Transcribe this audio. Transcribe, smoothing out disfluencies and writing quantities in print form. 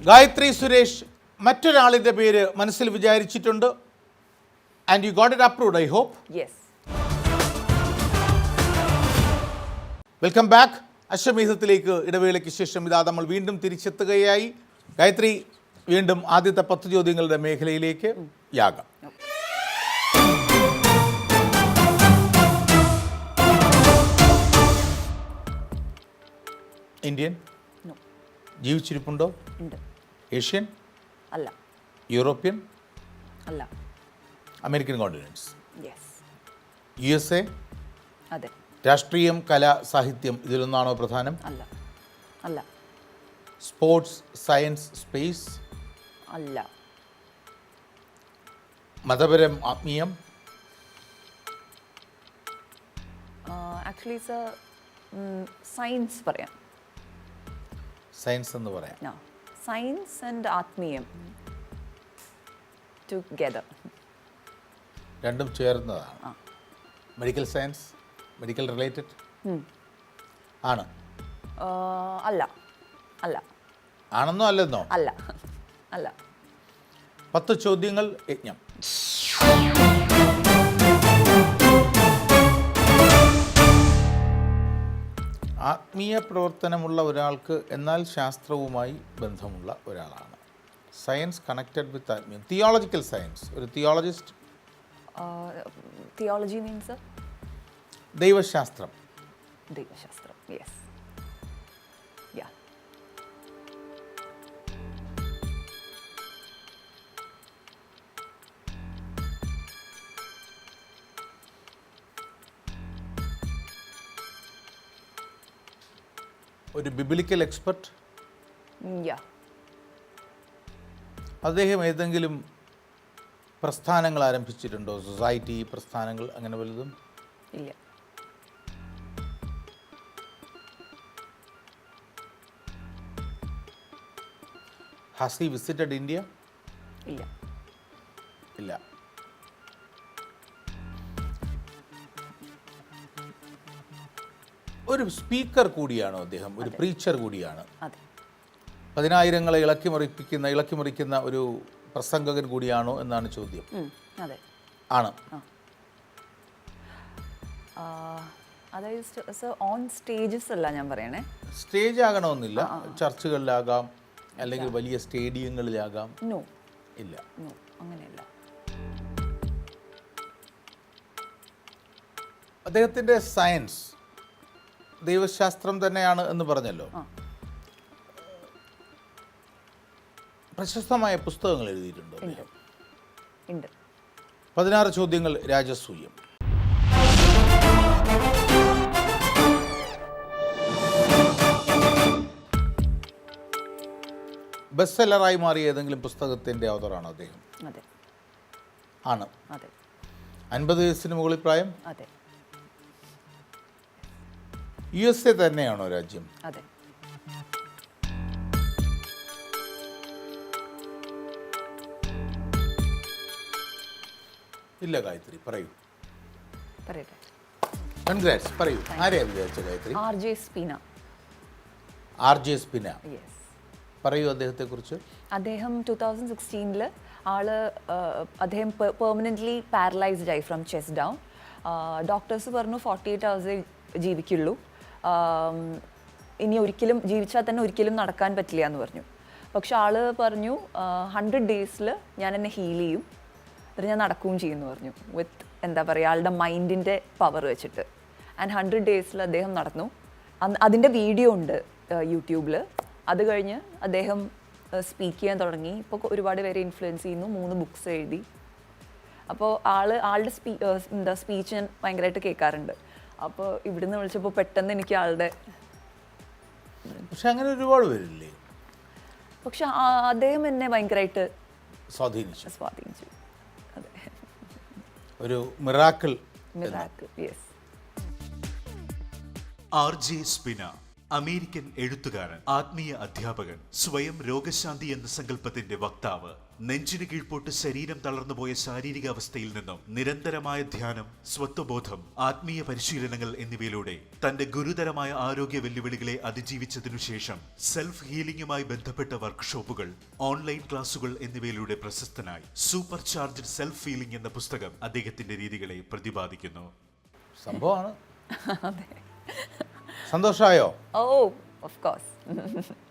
ഗായത്രി സുരേഷ് മറ്റൊരാളിൻ്റെ പേര് മനസ്സിൽ വിചാരിച്ചിട്ടുണ്ട്. And you got it approved, I hope. Yes. Welcome back. അശ്വമേധത്തിലേക്ക് ഇടവേളയ്ക്ക് ശേഷം ഇതാ നമ്മൾ വീണ്ടും തിരിച്ചെത്തുകയായി. ഗായത്രി, വീണ്ടും ആദ്യത്തെ 10 ചോദ്യങ്ങളുടെ മേഖലയിലേക്ക് യാഗം. ഇന്ത്യൻ? ജീവിച്ചിരിപ്പുണ്ടോ? ഉണ്ട്. ഏഷ്യൻ? അല്ല. യൂറോപ്യൻ? അല്ല. American continents? യെസ്. USA? അതെ. രാഷ്ട്രീയം, കല, സാഹിത്യം ഇതിലൊന്നാണോ പ്രധാനം? അല്ല. അല്ല. Sports, science, space? അല്ല. മതപരം, ആത്മീയം? ആക്ച്വലി സർ സയൻസ് പറയാം. സയൻസ് എന്ന് പറയാം. സയൻസ് ആൻഡ് ആത്മീയം ടുഗെദർ. രണ്ടും ചേർന്നതാണ്. മെഡിക്കൽ സയൻസ്, മെഡിക്കൽ റിലേറ്റഡ് ആണ്? അല്ല. അല്ല. ആണെന്നോ അല്ലെന്നോ? അല്ല. അല്ല. 10 ചോദ്യങ്ങൾ യജ്ഞം. ആത്മീയ പ്രവർത്തനമുള്ള ഒരാൾക്ക് എന്നാൽ ശാസ്ത്രവുമായി ബന്ധമുള്ള ഒരാളാണ്. സയൻസ് കണക്റ്റഡ് വിത്ത് ആത്മീയം. Theological science. ഒരു തിയോളജിസ്റ്റ്? തിയോളജി മീൻസ് ദൈവശാസ്ത്രം. ദൈവശാസ്ത്രം. യെസ്. യാ. ഒരു ബിബിലിക്കൽ എക്സ്പെർട്ട്? യാ. അദ്ദേഹം ഏതെങ്കിലും പ്രസ്ഥാനങ്ങൾ ആരംഭിച്ചിട്ടുണ്ടോ? സൊസൈറ്റി പ്രസ്ഥാനങ്ങൾ അങ്ങനെ വലുതും? ഇല്ല. Has he visited India? ഇല്ല. ഇല്ല. ഒരു സ്പീക്കർ കൂടിയാണോ അദ്ദേഹം? ഒരു പ്രീച്ചർ കൂടിയാണ്? അതെ. 10,000-ങ്ങളെ ഇളക്കിമറിക്കുന്ന ഒരു പ്രസംഗകൻ കൂടിയാണോ എന്നാണ് ചോദ്യം. അതെ. ആണ്. അതായത് സർ ഓൺ സ്റ്റേജസ് അല്ല ഞാൻ പറയണേ. സ്റ്റേജ് ആകണമെന്നില്ല. ചർച്ചുകളിലാകാം, അല്ലെങ്കിൽ വലിയ സ്റ്റേഡിയങ്ങളിലാകാം. നോ. ഇല്ല. നോ, അങ്ങനെയല്ല. അദ്ദേഹത്തിൻ്റെ സയൻസ് ദൈവശാസ്ത്രം തന്നെയാണ് എന്ന് പറഞ്ഞല്ലോ. പ്രശസ്തമായ പുസ്തകങ്ങൾ എഴുതിയിട്ടുണ്ടോ അദ്ദേഹം? ഉണ്ട്. 16 ചോദ്യങ്ങൾ രാജസൂയം. ബെസ്റ്റ് സെല്ലറായി മാറിയ ഏതെങ്കിലും പുസ്തകത്തിൻ്റെ ഓതറാണോ അദ്ദേഹം? അതെ. ആണ്. അതെ. 50 വയസ്സിന് മുകളിൽ പ്രായം? അതെ. USA തന്നെയാണോ രാജ്യം? അതെ. ഇല്ല. ഗായത്രി പറയൂ. പറയട്ടെ. കൺഗ്രാറ്റ്സ്. പറയൂ. ആരെയാ വിചാരിച്ച ഗായത്രി? RJ സ്പിന. RJ സ്പിന. യെസ്. പറയൂ അദ്ദേഹത്തെക്കുറിച്ച്. അദ്ദേഹം 2016 അദ്ദേഹം പെർമനൻ്റ്ലി പാരലൈസ്ഡ് ആയി ഫ്രം ചെസ്റ്റ് ഡൗൺ. ഡോക്ടേഴ്സ് പറഞ്ഞു 48 hours ജീവിക്കുള്ളൂ, ഇനി ഒരിക്കലും ജീവിച്ചാൽ തന്നെ ഒരിക്കലും നടക്കാൻ പറ്റില്ല എന്ന് പറഞ്ഞു. പക്ഷെ ആള് പറഞ്ഞു 100 days ഞാൻ എന്നെ ഹീൽ ചെയ്യും, എന്നിട്ട് ഞാൻ നടക്കുകയും ചെയ്യുമെന്ന് പറഞ്ഞു. വിത്ത് എന്താ പറയുക, ആളുടെ മൈൻഡിൻ്റെ പവർ വെച്ചിട്ട്. ആൻഡ് 100 days അദ്ദേഹം നടന്നു. അതിൻ്റെ വീഡിയോ ഉണ്ട് യൂട്യൂബിൽ. അത് കഴിഞ്ഞ് അദ്ദേഹം സ്പീക്ക് ചെയ്യാൻ തുടങ്ങി. ഇപ്പോൾ ഒരുപാട് പേരെ ഇൻഫ്ലുവൻസ് ചെയ്യുന്നു. 3 books എഴുതി. അപ്പോൾ ആളുടെ സ്പീച്ച് ഞാൻ ഭയങ്കരമായിട്ട് കേൾക്കാറുണ്ട്. അപ്പോൾ ഇവിടുന്ന് വിളിച്ചപ്പോൾ പെട്ടെന്ന് എനിക്ക് ആളുടെ പക്ഷെ അങ്ങനെ ഒരുപാട് പേരില്ലേ? പക്ഷെ അദ്ദേഹം എന്നെ ഭയങ്കരമായിട്ട് സ്വാധീനിച്ചു. അതെ. ഒരു മിറാക്കിൾ. യെസ്. RJ സ്പിന അമേരിക്കൻ എഴുത്തുകാരൻ, ആത്മീയ അധ്യാപകൻ, സ്വയം രോഗശാന്തി എന്ന സങ്കല്പത്തിന്റെ വക്താവ്, നെഞ്ചിന് കീഴ്പോട്ട് ശരീരം തളർന്നുപോയ ശാരീരികാവസ്ഥയിൽ നിന്നും നിരന്തരമായ ധ്യാനം, സ്വത്വബോധം, ആത്മീയ പരിശീലനങ്ങൾ എന്നിവയിലൂടെ തന്റെ ഗുരുതരമായ ആരോഗ്യ വെല്ലുവിളികളെ അതിജീവിച്ചതിനു ശേഷം സെൽഫ് ഹീലിംഗുമായി ബന്ധപ്പെട്ട വർക്ക്ഷോപ്പുകൾ, ഓൺലൈൻ ക്ലാസുകൾ എന്നിവയിലൂടെ പ്രശസ്തനായി സൂപ്പർ ചാർജ്ഡ് സെൽഫ് ഹീലിംഗ് എന്ന പുസ്തകം അദ്ദേഹത്തിന്റെ രീതികളെ പ്രതിപാദിക്കുന്നു. സംഭവമാണ്. സന്തോഷമായോ? ഓ ഓഫ് കോഴ്സ്.